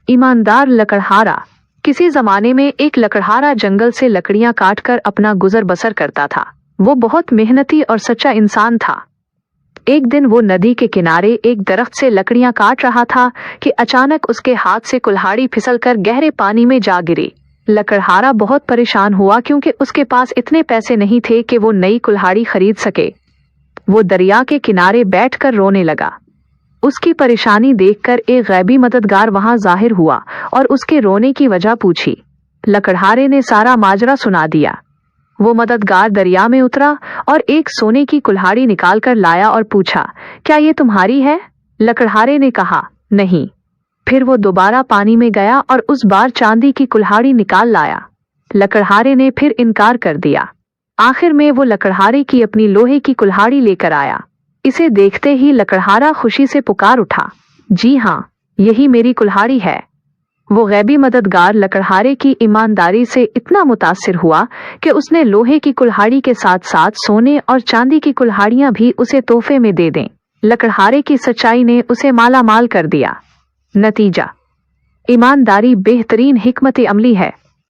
ईमानदार लकड़हारा। किसी जमाने में एक लकड़हारा जंगल से लकड़ियां काटकर अपना गुजर बसर करता था। वो बहुत मेहनती और सच्चा इंसान था। एक दिन वो नदी के किनारे एक दरख्त से लकड़ियां काट रहा था कि अचानक उसके हाथ से कुल्हाड़ी फिसलकर गहरे पानी में जा गिरी। लकड़हारा बहुत परेशान हुआ क्योंकि उसके पास इतने पैसे नहीं थे कि वो नई कुल्हाड़ी खरीद सके। वो दरिया के किनारे बैठकर रोने लगा। उसकी परेशानी देखकर एक गैबी मददगार वहां जाहिर हुआ और उसके रोने की वजह पूछी। लकड़हारे ने सारा माजरा सुना दिया। वो मददगार दरिया में उतरा और एक सोने की कुल्हाड़ी निकाल कर लाया और पूछा, क्या ये तुम्हारी है? लकड़हारे ने कहा, नहीं। फिर वो दोबारा पानी में गया और उस बार चांदी की कुल्हाड़ी निकाल लाया। लकड़हारे ने फिर इनकार कर दिया। आखिर में वो लकड़हारे की अपनी लोहे की कुल्हाड़ी लेकर आया। इसे देखते ही लकड़हारा खुशी से पुकार उठा, जी हाँ, यही मेरी कुल्हाड़ी है। वो गैबी मददगार लकड़हारे की ईमानदारी से इतना मुतासिर हुआ कि उसने लोहे की कुल्हाड़ी के साथ साथ सोने और चांदी की कुल्हाड़ियां भी उसे तोहफे में दे दें। लकड़हारे की सच्चाई ने उसे माला माल कर दिया। नतीजा, ईमानदारी बेहतरीन हिकमत अमली है।